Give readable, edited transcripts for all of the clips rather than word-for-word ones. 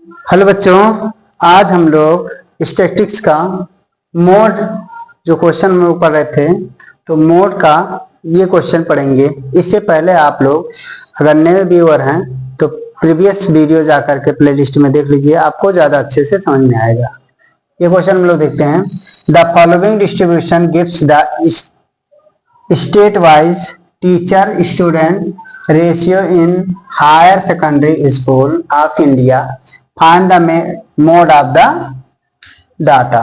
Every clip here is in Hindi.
हेलो बच्चों, आज हम लोग स्टैटिस्टिक्स का मोड जो क्वेश्चन हम लोग पढ़ रहे थे, तो मोड का ये क्वेश्चन पढ़ेंगे। इससे पहले आप लोग अगर नए व्यूअर हैं तो प्रीवियस वीडियो जाकर के प्लेलिस्ट में देख लीजिए, आपको ज़्यादा अच्छे से समझ में आएगा। ये क्वेश्चन हम लोग देखते हैं। The following distribution gives the state wise teacher student ratio in higher secondary school of India, find the mode of the data.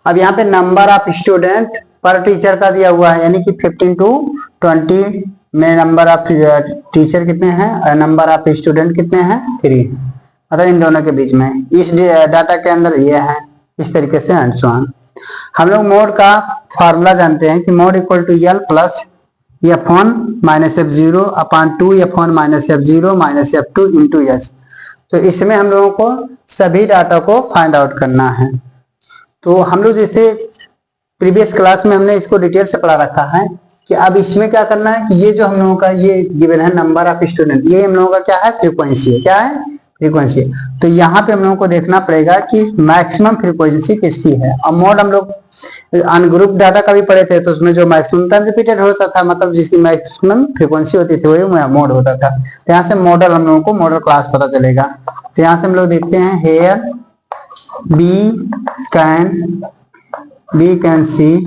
अब यहाँ पे number of student per teacher का दिया हुआ है, यानी कि 15 to 20 में नंबर ऑफ टीचर कितने हैं और नंबर ऑफ स्टूडेंट कितने हैं, 3। मतलब इन दोनों के बीच में इस डाटा के अंदर ये है, इस तरीके से एंड सो ऑन। हम लोग मोड का फॉर्मूला जानते हैं कि mode equal to L plus f1 minus f0 upon 2 f1 minus f0 minus f2 into H. तो इसमें हम लोगों को सभी डाटा को फाइंड आउट करना है। तो हम लोग जैसे प्रीवियस क्लास में हमने इसको डिटेल से पढ़ा रखा है कि अब इसमें क्या करना है कि ये जो हम लोगों का ये गिवन है नंबर ऑफ स्टूडेंट, ये हम लोगों का क्या है, फ्रीक्वेंसी है। क्या है? फ्रीक्वेंसी। तो यहाँ पे हम लोगों को देखना पड़ेगा कि मैक्सिमम फ्रीक्वेंसी किसकी है। और मोड हम लोग अनग्रुप डाटा का भी पढ़े थे, तो उसमें जो मैक्सिमम टाइम रिपीटेड होता था, मतलब जिसकी मैक्सिमम फ्रीक्वेंसी होती थी, वही मोड होता था। तो यहाँ से मॉडल हम लोगों को मॉडल क्लास पता चलेगा। तो यहाँ से हम लोग देखते हैं here we can see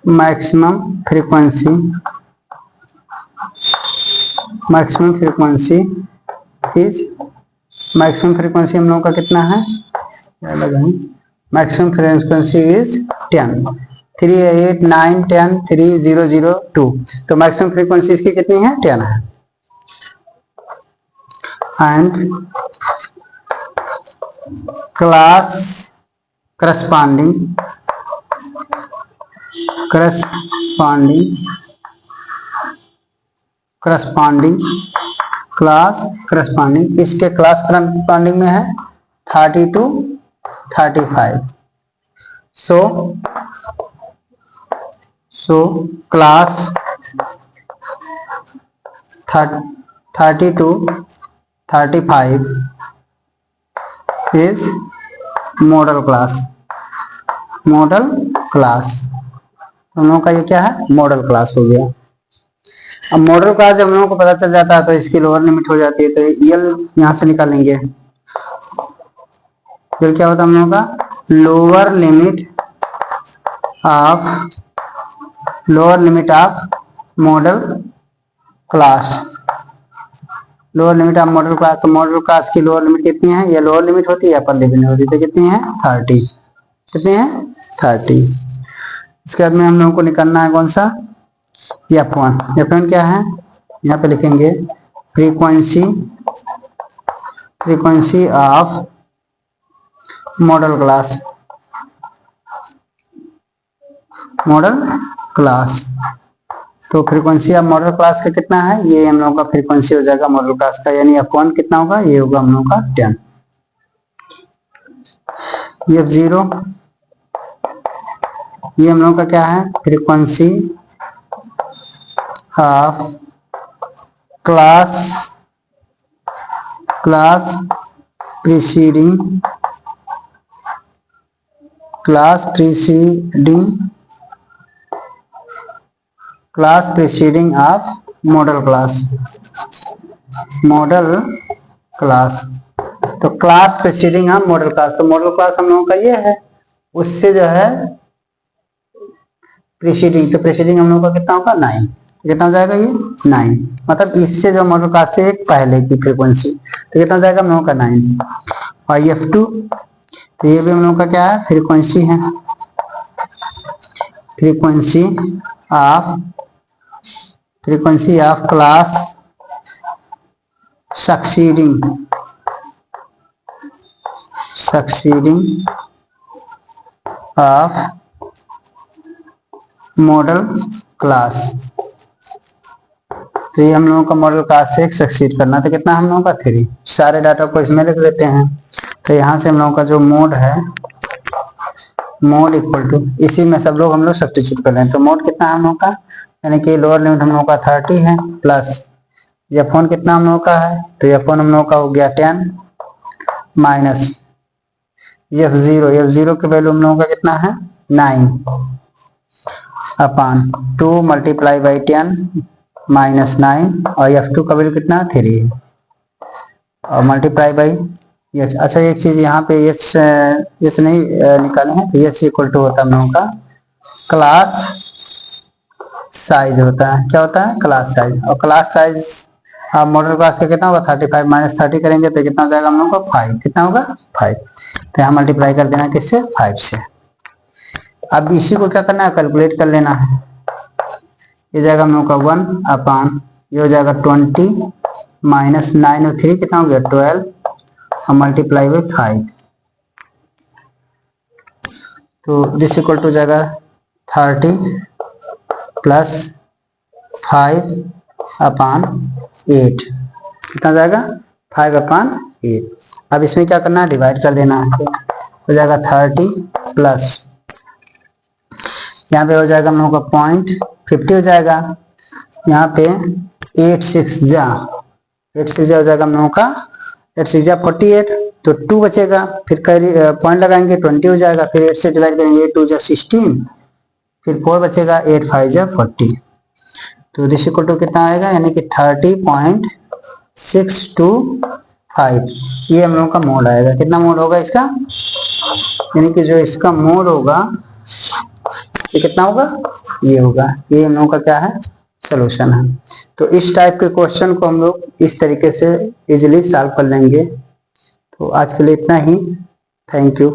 maximum frequency is maximum frequency हम लोगों का कितना है, क्या लगाएं, मैक्सिमम फ्रीक्वेंसी इज 10, 3, 8, 9, 10, 3, 0, 0, 2। तो मैक्सिमम फ्रीक्वेंसी इसकी कितनी है, 10 है। एंड क्लास करस्पॉन्डिंग इसके क्लास करस्पॉन्डिंग में है 30 to 35। So class 30 to 35 is model class. हम लोगों का ये क्या है, मॉडल क्लास हो गया। अब मॉडल क्लास जब हम लोगों को पता चल जाता है तो इसकी लोअर लिमिट हो जाती है, तो यल यहां से निकालेंगे। यल क्या होता है हम लोगों का, lower limit of model class. Lower limit of model class, तो मॉडल क्लास की लोअर लिमिट कितनी है, ये लोअर लिमिट होती है, अपर लिमिट होती है, तो कितनी है, 30। कितनी है, 30। इसके बाद में हम लोगों को निकालना है कौन सा, f1 क्या है, यहाँ पे लिखेंगे फ्रीक्वेंसी ऑफ मॉडल क्लास। तो फ्रीक्वेंसी ऑफ मॉडल क्लास का कितना है, ये हम लोगों का फ्रीक्वेंसी हो जाएगा मॉडल क्लास का, यानी f1 कितना होगा, ये होगा हम लोगों का 10। f0 ये हम लोगों का क्या है, frequency of class preceding of model class. तो class preceding of model class, तो मॉडल क्लास हम लोगों का ये है, उससे जो है प्रीसीडिंग, तो प्रीसीडिंग हम लोगों का कितना होगा, 9। कितना हो जाएगा, ये 9, मतलब इससे जो मॉडल क्लास से एक पहले की फ्रीक्वेंसी, तो कितना हो जाएगा हम लोगों का 9। और f2 तो ये भी हम लोगों का क्या है, फ्रीक्वेंसी है, frequency of class succeeding of model class. तो ये हम लोगों का मॉडल क्लास से एक सक्सीड करना, तो कितना हम लोगों का 3। सारे डाटा को इसमें लिख देते हैं। तो यहाँ से हम लोगों का जो मोड है, मोड इक्वल टू, इसी में सब लोग हम लोग सब्स्टिट्यूट कर रहे हैं। तो मोड कितना है हम लोगों का, यानी कि लोअर लिमिट हम लोगों का 30 है, प्लस F1 कितना हम लोगों का है, तो F1 हम लोगों का हो गया 10 माइनस F0 की वैल्यू हम लोगों का कितना है 9 अपान 2 मल्टीप्लाई बाई 10 माइनस 9 और F2 का वैल्यू कितना 3 है और मल्टीप्लाई बाई यस। अच्छा एक चीज यहाँ पे यस नहीं निकाले हैं, तो यस इक्वल टू होता है हम लोगों का क्लास साइज होता है। क्या होता है क्लास साइज, और क्लास साइज आप मॉडल क्लास का कितना होगा 35 माइनस 30 करेंगे तो कितना हो जाएगा हम लोग का 5, कितना होगा 5, तो यहाँ मल्टीप्लाई कर देना किससे 5 से। अब इसी को क्या करना है कैलकुलेट कर लेना है, ये जाएगा हम लोग का 1 अपान ये हो जाएगा 20 माइनस 9 और 3 कितना हो गया 12 और मल्टीप्लाई बाई 5, तो दिस इक्वल टू जाएगा 30 प्लस 5 अपान 8, कितना जाएगा 5 अपान 8। अब इसमें क्या करना है डिवाइड कर देना है, तो हो जाएगा 30 प्लस यहाँ पे हो जाएगा हम लोगों का 0.50 हो जाएगा, यहाँ पे 8 6 जा हो जाएगा हम लोगों का 8 6 जा 48, तो 2 बचेगा, फिर पॉइंट लगाएंगे 20 हो जाएगा, फिर 8 से डिवाइड करेंगे 8 2 जा 16, फिर 4 बचेगा 8 5 जा 40, तो दिस इक्वल टू कितना आएगा यानी कि 30.625, ये हम लोगों का मोड आएगा। कितना मोड होगा इसका, यानी कि जो इसका मोड होगा ये कितना होगा ये होगा, ये हम लोगों का क्या है सोल्यूशन है। तो इस टाइप के क्वेश्चन को हम लोग इस तरीके से इजीली सॉल्व कर लेंगे। तो आज के लिए इतना ही, थैंक यू।